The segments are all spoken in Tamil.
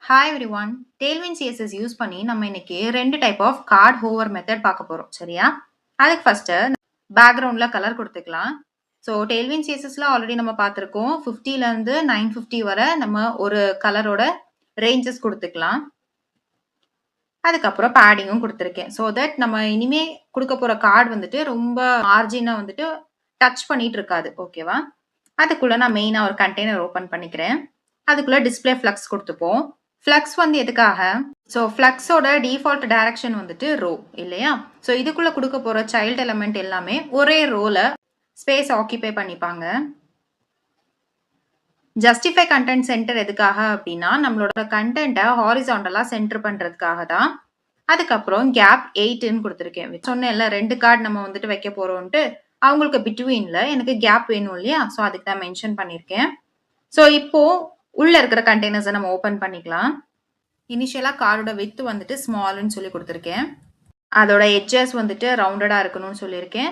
Hi everyone. Tailwind CSS use பண்ணி நம்ம இன்னைக்கு 2 type of card hover method பார்க்க போறோம். சரியா? அதுக்கு ஃபர்ஸ்ட் பேக்ரவுண்ட்ல கலர் கொடுத்துக்கலாம். ஸோ டெய்ல்வின் சிஎஸ்எஸ்ல ஆல்ரெடி நம்ம பார்த்துருக்கோம். 50ல இருந்து 950 வரை நம்ம ஒரு கலரோட ரேஞ்சஸ் கொடுத்துக்கலாம். அதுக்கப்புறம் பேடிங்கும் கொடுத்துருக்கேன். ஸோ தட் நம்ம இனிமே கொடுக்க போற கார்டு வந்துட்டு ரொம்ப மார்ஜினை வந்துட்டு டச் பண்ணிட்டு இருக்காது. ஓகேவா? அதுக்குள்ள நான் மெயினா ஒரு கண்டெய்னர் ஓபன் பண்ணிக்கிறேன். அதுக்குள்ள டிஸ்பிளே ஃப்ளக்ஸ் கொடுத்துப்போம். ஃப்ளக்ஸ் வந்து எதுக்காக? ஸோ ஃப்ளக்ஸோட டிஃபால்ட் டைரக்ஷன் வந்துட்டு ரோ இல்லையா? ஸோ இதுக்குள்ள கொடுக்க போற சைல்ட் எலமெண்ட் எல்லாமே ஒரே ரோல ஸ்பேஸ் ஆக்கிபை பண்ணிப்பாங்க. ஜஸ்டிஃபை கண்டென்ட் சென்டர் எதுக்காக அப்படின்னா நம்மளோட கண்டென்ட்டை ஹாரிசாண்டலா சென்டர் பண்றதுக்காக தான். அதுக்கப்புறம் கேப் 8ன்னு கொடுத்துருக்கேன். சொன்னேன்ல 2 கார்டு நம்ம வந்துட்டு வைக்க போறோம்ட்டு அவங்களுக்கு பிட்வீன்ல எனக்கு கேப் வேணும் இல்லையா? ஸோ அதுக்கு தான் மென்ஷன் பண்ணியிருக்கேன். ஸோ இப்போ உள்ள இருக்கிற கண்டெய்னர்ஸை நம்ம ஓபன் பண்ணிக்கலாம். இனிஷியலா கார்டோட வித் வந்துட்டு ஸ்மால்னு சொல்லி கொடுத்துருக்கேன். அதோட எட்ஜஸ் வந்துட்டு ரவுண்டடா இருக்கணும்னு சொல்லியிருக்கேன்.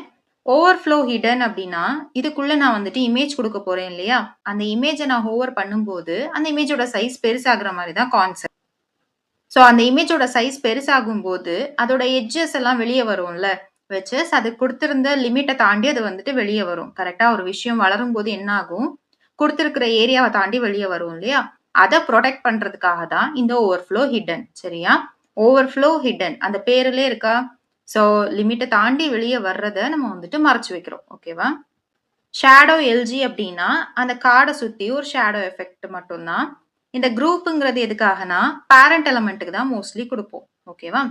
ஓவர்ஃப்ளோ ஹிடன் அப்படின்னா இதுக்குள்ள நான் வந்துட்டு இமேஜ் கொடுக்க போறேன் இல்லையா? அந்த இமேஜை நான் ஹோவர் பண்ணும்போது அந்த இமேஜோட சைஸ் பெருசாகிற மாதிரி தான் கான்செப்ட். ஸோ அந்த இமேஜோட சைஸ் பெருசாகும் போது அதோட எட்ஜஸ் எல்லாம் வெளியே வரும்ல, வெச்சஸ் அது கொடுத்திருந்த லிமிட்டை தாண்டி அது வந்துட்டு வெளியே வரும். கரெக்டா? ஒரு விஷயம் வளரும் போது என்ன ஆகும்? கொடுத்திருக்கிற ஏரியாவை தாண்டி வெளியே வரும் இல்லையா? அதை ப்ரொடெக்ட் பண்றதுக்காக தான் இந்த ஓவர்ஃப்ளோ ஹிடன். சரியா? ஓவர்ஃப்ளோ ஹிடன் அந்த பேர்லயே இருக்கா? ஸோ லிமிட்டை தாண்டி வெளியே வர்றதை நம்ம வந்துட்டு மறைச்சு வைக்கிறோம். ஓகேவா? ஷேடோ எல்ஜி அப்படின்னா அந்த கார்டை சுத்தி ஒரு ஷேடோ எஃபெக்ட் மட்டும்தான். இந்த குரூப்புங்கிறது எதுக்காகனா பேரண்ட் எலமெண்ட்டுக்கு தான் மோஸ்ட்லி கொடுப்போம். ஓகேவா?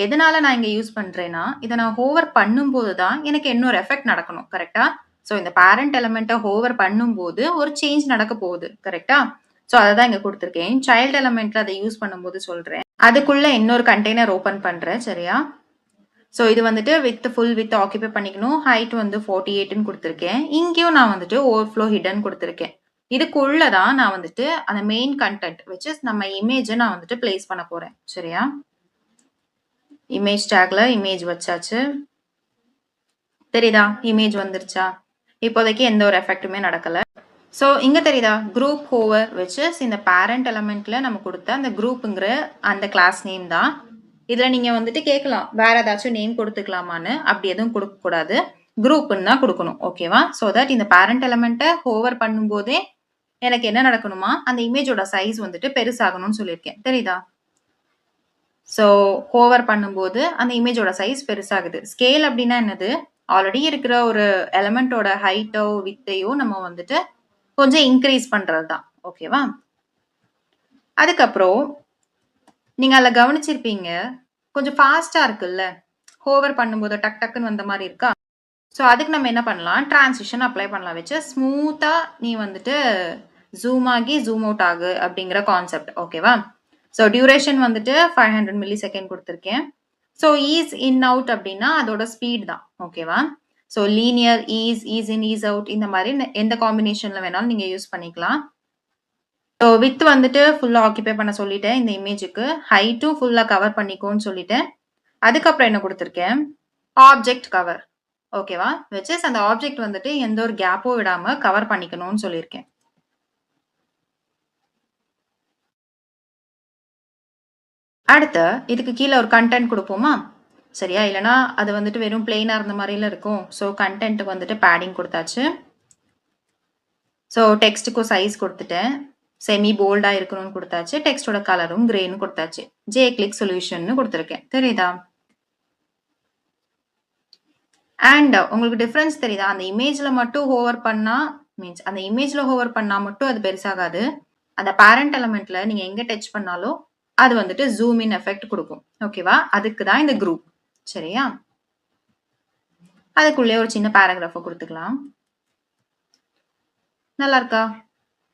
எதனால நான் இங்க யூஸ் பண்றேன்னா இதை நான் ஹோவர் பண்ணும்போது தான் எனக்கு இன்னொரு எஃபெக்ட் நடக்கணும். கரெக்டா? ஸோ இந்த பேரண்ட் எலமெண்ட்டை ஹோவர் பண்ணும்போது ஒரு சேஞ்ச் நடக்க போகுது. கரெக்டா? ஸோ அதை தான் இங்க கொடுத்துருக்கேன். சைல்டு எலமெண்ட்ல அதை யூஸ் பண்ணும்போது சொல்றேன். அதுக்குள்ள இன்னொரு கண்டெய்னர் ஓபன் பண்றேன். சரியா? ஸோ இது வந்துட்டு ஃபுல் வித் ஆக்கிபை பண்ணிக்கணும். ஹைட் வந்து 48ன்னு கொடுத்துருக்கேன். இங்கேயும் நான் வந்துட்டு ஓவர்ஃப்ளோ ஹிடன் கொடுத்துருக்கேன். இதுக்குள்ள தான் நான் வந்துட்டு அந்த மெயின் கண்டென்ட் which is நம்ம இமேஜை நான் வந்துட்டு பிளேஸ் பண்ண போறேன். சரியா? இமேஜ் டேக்ல இமேஜ் வச்சாச்சு. தெரியுதா? இமேஜ் வந்துருச்சா? இப்போதைக்கு எந்த ஒரு எஃபெக்ட்டுமே நடக்கல. ஸோ இங்க தெரியுதா? குரூப் ஹோவர் which is இந்த பேரண்ட் எலமெண்ட்ல நம்ம கொடுத்த அந்த குரூப்புங்கிற அந்த கிளாஸ் நேம் தான். இதுல நீங்க வந்துட்டு கேட்கலாம் வேற ஏதாச்சும் நேம் கொடுத்துக்கலாமான்னு. அப்படி எதுவும் கொடுக்க கூடாது. குரூப்னு தான் கொடுக்கணும். ஓகேவா? ஸோ தட் இந்த பேரண்ட் எலமெண்ட்டை ஹோவர் பண்ணும்போதே எனக்கு என்ன நடக்கணுமா? அந்த இமேஜோட சைஸ் வந்துட்டு பெருசாகணும்னு சொல்லியிருக்கேன். தெரியுதா? ஸோ ஹோவர் பண்ணும்போது அந்த இமேஜோட சைஸ் பெருசாகுது. ஸ்கேல் அப்படின்னா என்னது? ஆல்ரெடி இருக்கிற ஒரு எலமெண்டோட ஹைட்டோ வித்தையோ நம்ம வந்துட்டு கொஞ்சம் இன்க்ரீஸ் பண்றது தான். ஓகேவா? அதுக்கப்புறம் நீங்க அதில் கவனிச்சிருப்பீங்க கொஞ்சம் ஃபாஸ்டா இருக்குல்ல, ஹோவர் பண்ணும்போது டக் டக்குன்னு வந்த மாதிரி இருக்கா? ஸோ அதுக்கு நம்ம என்ன பண்ணலாம்? டிரான்சிஷன் அப்ளை பண்ணலாம். வச்சு ஸ்மூத்தா நீ வந்துட்டு ஜூம் ஆகி ஜூம் அவுட் ஆகு அப்படிங்கிற கான்செப்ட். ஓகேவா? ஸோ டியூரேஷன் வந்துட்டு 500 மில்லி செகண்ட் கொடுத்துருக்கேன். ஸோ ஈஸ் இன் அவுட் அப்படின்னா அதோட ஸ்பீட் தான். ஓகேவா? So linear ease in ease out இந்த மாதிரி எந்த காம்பினேஷன்ல வேணாலும் நீங்க யூஸ் பண்ணிக்கலாம். ஸோ வித் வந்துட்டு ஃபுல்லா ஆக்கிபை பண்ண சொல்லிட்டேன் இந்த இமேஜுக்கு. ஹைட்டும் ஃபுல்லா கவர் பண்ணிக்கோன்னு சொல்லிட்டேன். அதுக்கப்புறம் என்ன கொடுத்துருக்கேன்? Object cover. ஓகேவா? வெச்சஸ் அந்த ஆப்ஜெக்ட் வந்துட்டு எந்த ஒரு கேப்பும் விடாம கவர் பண்ணிக்கணும்னு சொல்லியிருக்கேன். அடுத்து இதுக்கு கீழே ஒரு கண்டென்ட் கொடுப்போமா? சரியா? இல்லைன்னா அது வந்துட்டு வெறும் பிளெயினா இருந்த மாதிரில இருக்கும். ஸோ கண்டென்ட்டுக்கு வந்துட்டு பேடிங் கொடுத்தாச்சு. ஸோ டெக்ஸ்ட்டுக்கும் சைஸ் கொடுத்துட்டேன். செமி போல்டா இருக்கணும்னு கொடுத்தாச்சு. டெக்ஸ்டோட கலரும் கிரேன்னு கொடுத்தாச்சு. ஜே கிளிக் சொல்யூஷன் கொடுத்துருக்கேன். தெரியுதா? அண்ட் உங்களுக்கு டிஃபரன்ஸ் தெரியுதா? அந்த இமேஜ்ல மட்டும் ஹோவர் பண்ணா மீன்ஸ் அந்த இமேஜ்ல ஹோவர் பண்ணா மட்டும் அது பெருசாகாது. அந்த பேரண்ட் எலமெண்ட்ல நீங்க எங்க டச் பண்ணாலும் அது வந்துட்டு ஜூம் இன் எஃபெக்ட் கொடுக்கும். ஓகேவா? அதுக்கு தான் இந்த குரூப். சரியா? அதுக்குள்ளே ஒரு சின்ன பேராகிராஃபை கொடுத்துக்கலாம். நல்லா இருக்கா?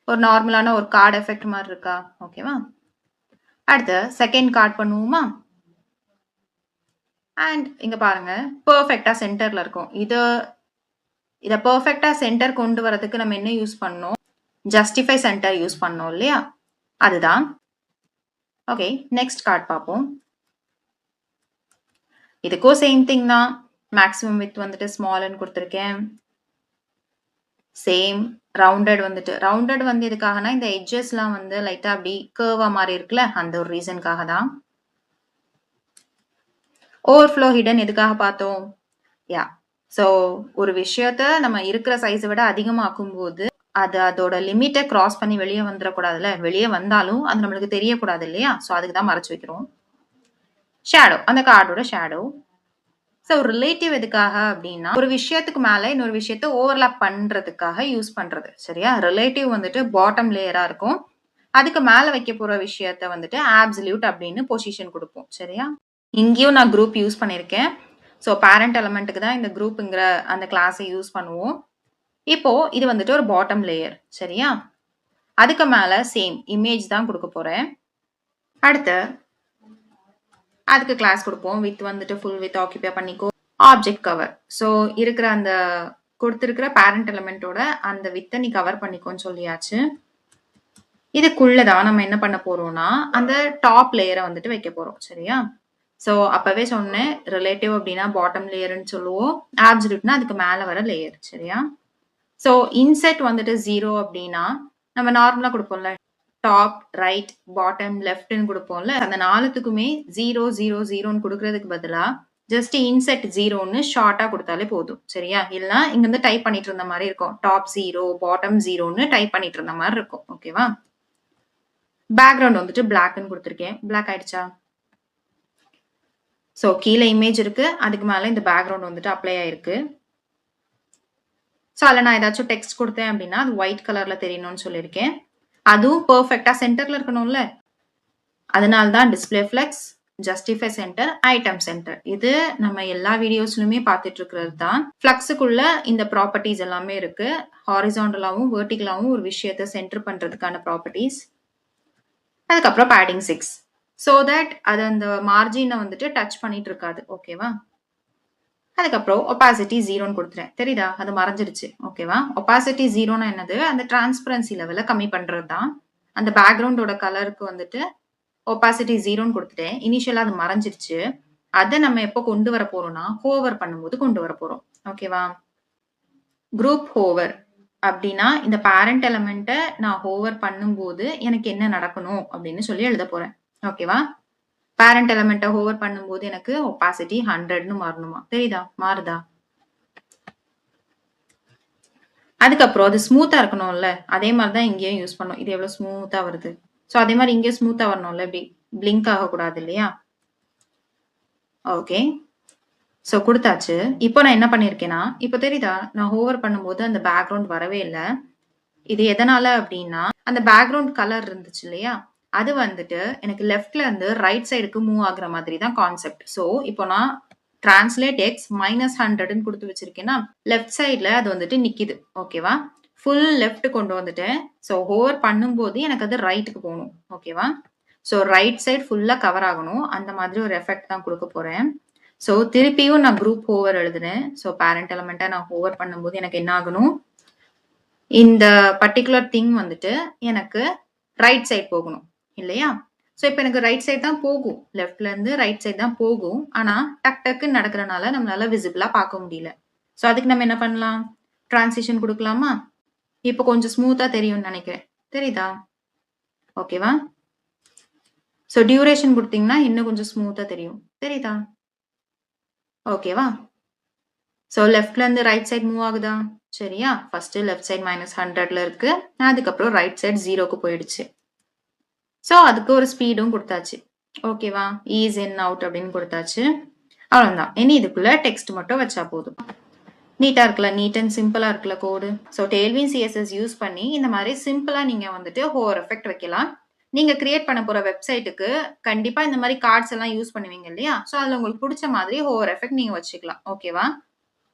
ஒரு நார்மலான ஒரு கார்டு எஃபெக்ட் மாதிரி இருக்கா? ஓகேவா? அடுத்து செகண்ட் கார்டு பண்ணுவோமா? அண்ட் இங்க பாருங்க பெர்ஃபெக்டா சென்டர்ல இருக்கும். இதை பெர்ஃபெக்டா சென்டர் கொண்டு வரதுக்கு நம்ம என்ன யூஸ் பண்ணோம்? ஜஸ்டிஃபை சென்டர் யூஸ் பண்ணோம் இல்லையா? அதுதான். ஓகே, நெக்ஸ்ட் கார்டு பார்ப்போம். இதுக்கும் சேம் திங் தான். மேக்ஸிமம் வித் வந்துட்டு ஸ்மால்னு கொடுத்துருக்கேன். சேம் ரவுண்டட் வந்துட்டு ரவுண்டட் வந்து எதுக்காகனா இந்த எட்ஜஸ்லாம் வந்து லைட்டா அப்படி கர்வா மாதிரி இருக்குல்ல அந்த ஒரு ரீசனுக்காக தான். ஓவர்ஃப்ளோ ஹிடன் எதுக்காக பார்த்தோம்? யா ஸோ ஒரு விஷயத்த நம்ம இருக்கிற சைஸை விட அதிகமாக்கும் போது அது அதோட லிமிட்டை கிராஸ் பண்ணி வெளியே வந்துடக்கூடாதுல்ல. வெளியே வந்தாலும் அது நம்மளுக்கு தெரியக்கூடாது இல்லையா? ஸோ அதுக்கு தான் மறைச்சு வைக்கிறோம். ஷேடோ அந்த கார்டோட ஷேடோ. ஸோ ரிலேட்டிவ் எதுக்காக அப்படின்னா ஒரு விஷயத்துக்கு மேலே இன்னொரு விஷயத்த ஓவர்லாப் பண்றதுக்காக யூஸ் பண்றது சரியா? ரிலேட்டிவ் வந்துட்டு பாட்டம் லேயரா இருக்கும். அதுக்கு மேல வைக்க போற விஷயத்த வந்துட்டு ஆப்சல்யூட் அப்படின்னு பொசிஷன் கொடுப்போம் சரியா? இங்கேயும் நான் குரூப் யூஸ் பண்ணியிருக்கேன். ஸோ பேரண்ட் எலமெண்ட்டுக்கு தான் இந்த குரூப்புங்கிற அந்த கிளாஸை யூஸ் பண்ணுவோம். இப்போ இது வந்துட்டு ஒரு பாட்டம் லேயர் சரியா? அதுக்கு மேல சேம் இமேஜ் தான் கொடுக்க போறேன். அடுத்து அதுக்கு கிளாஸ் கொடுப்போம். வித் வந்துட்டு ஃபுல் வித் ஆக்கிபை பண்ணிக்கோ. Object cover. ஸோ இருக்கிற அந்த கொடுத்திருக்கிற பேரண்ட் எலமெண்டோட அந்த வித்தை நீ கவர் பண்ணிக்கோன்னு சொல்லியாச்சு. இதுக்குள்ளதான் நம்ம என்ன பண்ண போறோம்னா அந்த டாப் லேயரை வந்துட்டு வைக்க போறோம் சரியா? ஸோ அப்பவே சொன்னேன் ரிலேட்டிவ் அப்படின்னா பாட்டம் லேயர்னு சொல்லுவோம். ஆப்சல்யூட்னா அதுக்கு மேல வர லேயர் சரியா? ஸோ இன்செட் வந்துட்டு 0 அப்படின்னா நம்ம நார்மலா கொடுப்போம்ல டாப் ரைட் பாட்டம் லெஃப்ட்னு கொடுப்போம்ல அந்த நாலுத்துக்குமே 0 0 0ன்னு கொடுக்கறதுக்கு பதிலா ஜஸ்ட் இன்செட் 0ன்னு ஷார்ட்டா கொடுத்தாலே போதும் சரியா? இல்லைன்னா இங்க வந்து டைப் பண்ணிட்டு இருந்த மாதிரி இருக்கும். டாப் 0 பாட்டம் 0ன்னு டைப் பண்ணிட்டு இருந்த மாதிரி இருக்கும். ஓகேவா? பேக்ரவுண்ட் வந்துட்டு பிளாக்னு கொடுத்துருக்கேன். பிளாக் ஆயிடுச்சா? ஸோ கீழே இமேஜ் இருக்கு. அதுக்கு மேல இந்த பேக்ரவுண்ட் வந்துட்டு அப்ளை ஆயிருக்கு. ஸோ அதில் நான் ஏதாச்சும் டெக்ஸ்ட் கொடுத்தேன் அப்படின்னா அது ஒயிட் கலர்ல தெரியணும்னு சொல்லியிருக்கேன். அதுவும் பெர்ஃபெக்டா சென்டர்ல இருக்கணும்ல. அதனால தான் display flex, justify centre, item centre. இது நம்ம எல்லா வீடியோஸ்லயுமே பார்த்துட்டு இருக்கிறது தான். ஃபிளக்ஸுக்குள்ள இந்த ப்ராப்பர்ட்டிஸ் எல்லாமே இருக்கு. ஹாரிசான்டலாவும் வெர்டிகலாவும் ஒரு விஷயத்தை சென்டர் பண்றதுக்கான ப்ராப்பர்ட்டிஸ். அதுக்கப்புறம் பேடிங் 6 ஸோ தட் அது அந்த மார்ஜினை வந்துட்டு டச் பண்ணிட்டு இருக்காது. ஓகேவா? அதுக்கப்புறம் ஒபாசிட்டி 0ன்னு கொடுத்துறேன். தெரியுதா? அது மறைஞ்சிருச்சு. ஓகேவா? ஒபாசிட்டி 0னா என்னது? அந்த டிரான்ஸ்பரன்சி லெவலை கம்மி பண்றது தான். அந்த பேக்ரவுண்டோட கலருக்கு வந்துட்டு ஒபாசிட்டி 0ன்னு கொடுத்துட்டேன். இனிஷியலா அது மறைஞ்சிருச்சு. அதை நம்ம எப்போ கொண்டு வர போறோம்னா ஹோவர் பண்ணும்போது கொண்டு வர போறோம். ஓகேவா? குரூப் ஹோவர் அப்படின்னா இந்த பேரண்ட் எலமெண்ட்டை நான் ஹோவர் பண்ணும்போது எனக்கு என்ன நடக்கணும் அப்படின்னு சொல்லி எழுத போறேன். ஓகேவா? பேரண்ட் எலமெண்ட்டை ஹோவர் பண்ணும்போது எனக்கு ஒபாசிட்டி 100ன்னு மாறணுமா? தெரியுதா? மாறுதா? அதுக்கப்புறம் அது ஸ்மூத்தா இருக்கணும்ல. அதே மாதிரி தான் இங்கேயும் யூஸ் பண்ணும். இது எவ்வளவு ஸ்மூத்தா வருது. ஸோ அதே மாதிரி இங்கே ஸ்மூத்தா வரணும்ல. இப்படி பிளிங்க் ஆகக்கூடாது இல்லையா? ஓகே. ஸோ கொடுத்தாச்சு. இப்போ நான் என்ன பண்ணியிருக்கேன்னா இப்போ தெரியுதா? நான் ஹோவர் பண்ணும்போது அந்த பேக்ரவுண்ட் வரவே இல்லை. இது எதனால அப்படின்னா அந்த பேக்ரவுண்ட் கலர் இருந்துச்சு இல்லையா? அது வந்துட்டு எனக்கு லெஃப்ட்ல இருந்து ரைட் சைடுக்கு மூவ் ஆகுற மாதிரி தான் கான்செப்ட். ஸோ இப்போ நான் டிரான்ஸ்லேட் எக்ஸ் -100ன்னு கொடுத்து வச்சிருக்கேன்னா லெஃப்ட் சைட்ல அது வந்துட்டு நிக்குது. ஓகேவா? ஃபுல் லெஃப்ட் கொண்டு வந்துட்டேன். ஸோ ஹோவர் பண்ணும்போது எனக்கு அது ரைட்டுக்கு போகணும். ஓகேவா? ஸோ ரைட் சைடு ஃபுல்லா கவர் ஆகணும். அந்த மாதிரி ஒரு எஃபெக்ட் தான் கொடுக்க போறேன். ஸோ திருப்பியும் நான் குரூப் ஹோவர் எழுதுனேன். ஸோ பேரண்ட் எலமெண்ட்டை நான் ஹோவர் பண்ணும்போது எனக்கு என்ன ஆகணும்? இந்த பர்டிகுலர் திங் வந்துட்டு எனக்கு ரைட் சைடு போகணும் இல்லையா? ஸோ இப்போ எனக்கு ரைட் சைடு தான் போகும். லெஃப்ட்ல இருந்து ரைட் சைடு தான் போகும். ஆனா டக் டக்குன்னு நடக்கிறனால நம்மளால விசிபிளா பார்க்க முடியல. ஸோ அதுக்கு நம்ம என்ன பண்ணலாம்? டிரான்சிஷன் கொடுக்கலாமா? இப்போ கொஞ்சம் ஸ்மூத்தா தெரியும்னு நினைக்கிறேன். தெரியுதா? ஓகேவா? ஸோ டியூரேஷன் கொடுத்தீங்கன்னா இன்னும் கொஞ்சம் ஸ்மூத்தா தெரியும். தெரியுதா? ஓகேவா? ஸோ லெஃப்ட்ல இருந்து ரைட் சைடு மூவ் ஆகுதா? சரியா? ஃபர்ஸ்ட் லெஃப்ட் சைடு -100ல இருக்கு. அதுக்கப்புறம் ரைட் சைடு 0க்கு போயிடுச்சு. ஸோ அதுக்கு ஒரு ஸ்பீடும் கொடுத்தாச்சு. ஓகேவா? ஈஸ் இன் அவுட் அப்படின்னு கொடுத்தாச்சு. அவ்வளவுதான். இனி இதுக்குள்ள டெக்ஸ்ட் மட்டும் வச்சா போதும். நீட்டா இருக்குல்ல? நீட் அண்ட் சிம்பிளா இருக்குல்ல கோடு? ஸோ டெய்ல்வின் CSS யூஸ் பண்ணி இந்த மாதிரி சிம்பிளா நீங்க வந்துட்டு ஹோவர் எஃபெக்ட் வைக்கலாம். நீங்க கிரியேட் பண்ண போற வெப்சைட்டுக்கு கண்டிப்பா இந்த மாதிரி கார்ட்ஸ் எல்லாம் யூஸ் பண்ணுவீங்க இல்லையா? ஸோ அதுல உங்களுக்கு பிடிச்ச மாதிரி ஹோவர் எஃபெக்ட் நீங்க வச்சுக்கலாம். ஓகேவா?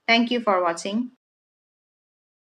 தேங்க்யூ ஃபார் வாட்சிங்.